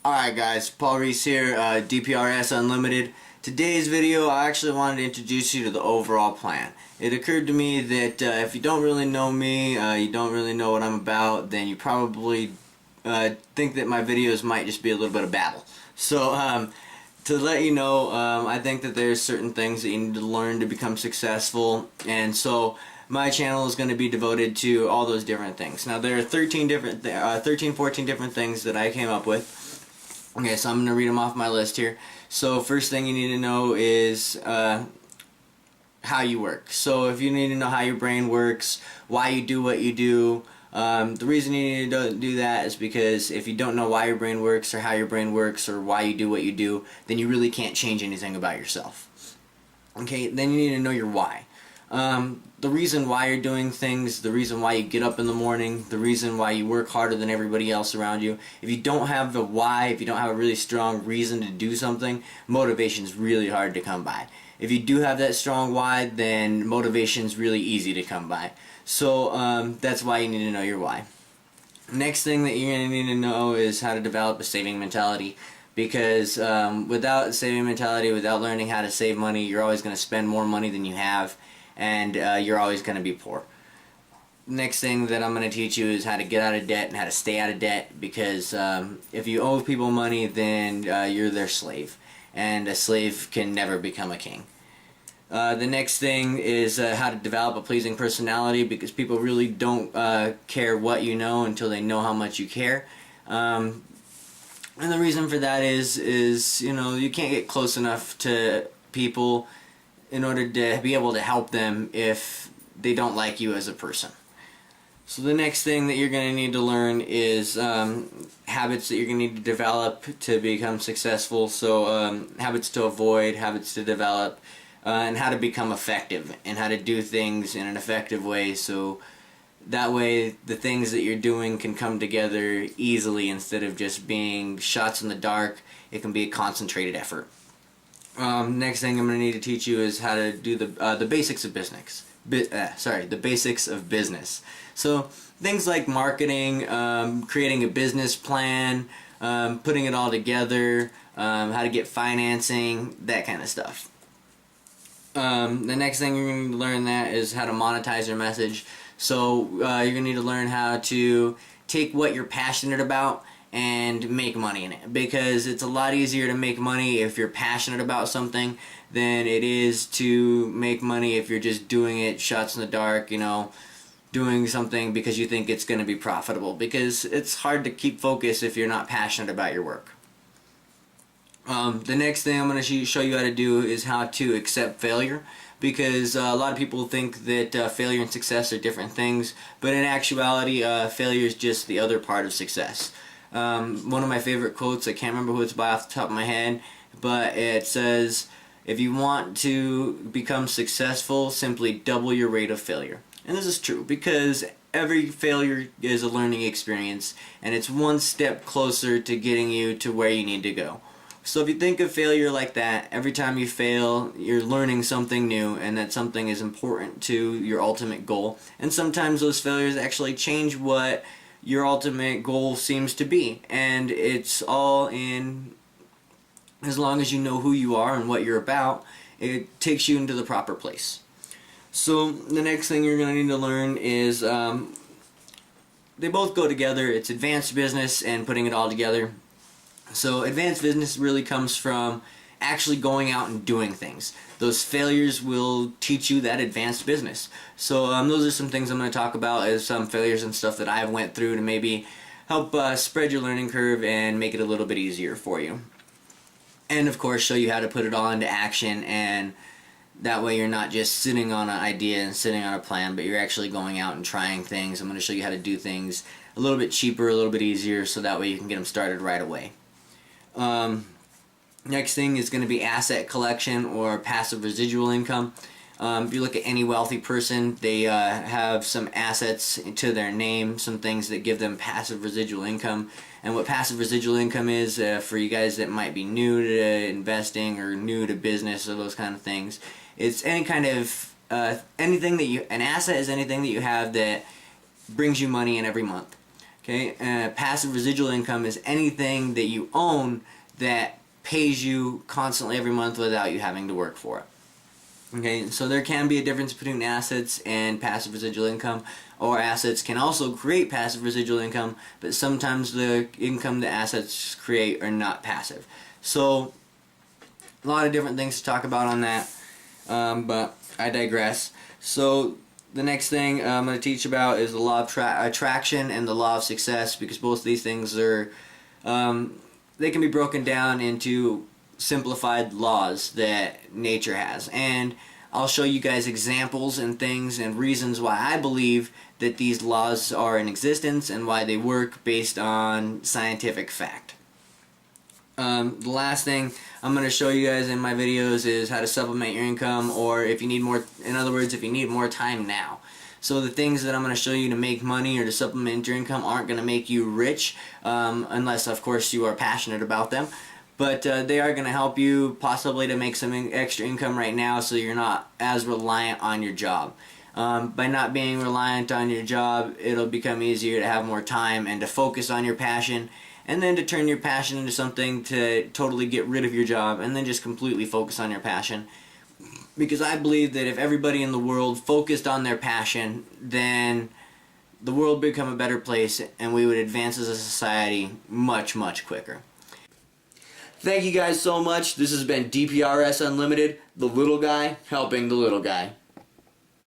Alright guys, Paul Reese here, DPRS Unlimited. Today's video, I actually wanted to introduce you to the overall plan. It occurred to me that if you don't really know me, you don't really know what I'm about, then you probably think that my videos might just be a little bit of babble. So, to let you know, I think that there's certain things that you need to learn to become successful, and so my channel is going to be devoted to all those different things. Now, there are 14 different things that I came up with. Okay, so I'm going to read them off my list here. So first thing you need to know is how you work. So if you need to know how your brain works, why you do what you do, the reason you need to do that is because if you don't know why your brain works or how your brain works or why you do what you do, then you really can't change anything about yourself. Okay, then you need to know your why. The reason why you're doing things, the reason why you get up in the morning, the reason why you work harder than everybody else around you. If you don't have the why, if you don't have a really strong reason to do something, motivation is really hard to come by. If you do have that strong why, then motivation is really easy to come by. So that's why you need to know your why. Next thing that you're going to need to know is how to develop a saving mentality. Because without saving mentality, without learning how to save money, you're always going to spend more money than you have, and you're always going to be poor. Next thing that I'm going to teach you is how to get out of debt and how to stay out of debt, because if you owe people money, then you're their slave, and a slave can never become a king. The next thing is how to develop a pleasing personality, because people really don't care what you know until they know how much you care. And the reason for that is you know, you can't get close enough to people in order to be able to help them if they don't like you as a person. So the next thing that you're going to need to learn is habits that you're going to need to develop to become successful. So habits to avoid, habits to develop, and how to become effective, and how to do things in an effective way, so that way the things that you're doing can come together easily instead of just being shots in the dark. It can be a concentrated effort. Next thing I'm going to need to teach you is how to do the basics of business. The basics of business. So things like marketing, creating a business plan, putting it all together, how to get financing, that kind of stuff. The next thing you're going to learn that is how to monetize your message. So you're going to need to learn how to take what you're passionate about and make money in it, because it's a lot easier to make money if you're passionate about something than it is to make money if you're just doing it shots in the dark, you know, doing something because you think it's going to be profitable, because it's hard to keep focus if you're not passionate about your work. The next thing I'm going to show you how to do is how to accept failure, because a lot of people think that failure and success are different things, but in actuality failure is just the other part of success. One of my favorite quotes, I can't remember who it's by off the top of my head, but it says, if you want to become successful, simply double your rate of failure. And this is true, because every failure is a learning experience, and it's one step closer to getting you to where you need to go. So if you think of failure like that, every time you fail, you're learning something new, and that something is important to your ultimate goal. And sometimes those failures actually change what your ultimate goal seems to be. And it's all in, as long as you know who you are and what you're about, it takes you into the proper place. So the next thing you're going to need to learn is, they both go together. It's advanced business and putting it all together. So advanced business really comes from actually going out and doing things. Those failures will teach you that advanced business. So those are some things I'm going to talk about, as some failures and stuff that I've went through to maybe help spread your learning curve and make it a little bit easier for you. And of course show you how to put it all into action, and that way you're not just sitting on an idea and sitting on a plan, but you're actually going out and trying things. I'm going to show you how to do things a little bit cheaper, a little bit easier, so that way you can get them started right away. Next thing is going to be asset collection or passive residual income. If you look at any wealthy person, they have some assets to their name, some things that give them passive residual income. And what passive residual income is, for you guys that might be new to investing or new to business or those kind of things, it's any kind of anything that an asset is anything that you have that brings you money in every month. Okay, passive residual income is anything that you own that pays you constantly every month without you having to work for it. Okay, so there can be a difference between assets and passive residual income, or assets can also create passive residual income, but sometimes the income the assets create are not passive. So a lot of different things to talk about on that, but I digress. So the next thing I'm going to teach about is the law of attraction and the law of success, because both of these things are they can be broken down into simplified laws that nature has, and I'll show you guys examples and things and reasons why I believe that these laws are in existence and why they work based on scientific fact. The last thing I'm going to show you guys in my videos is how to supplement your income, or if you need more, in other words, if you need more time now. So the things that I'm going to show you to make money or to supplement your income aren't going to make you rich, unless of course you are passionate about them. But they are going to help you possibly to make some extra income right now, so you're not as reliant on your job. By not being reliant on your job, it'll become easier to have more time and to focus on your passion, and then to turn your passion into something to totally get rid of your job and then just completely focus on your passion. Because I believe that if everybody in the world focused on their passion, then the world would become a better place and we would advance as a society much, much quicker. Thank you guys so much. This has been DPRS Unlimited, the little guy helping the little guy.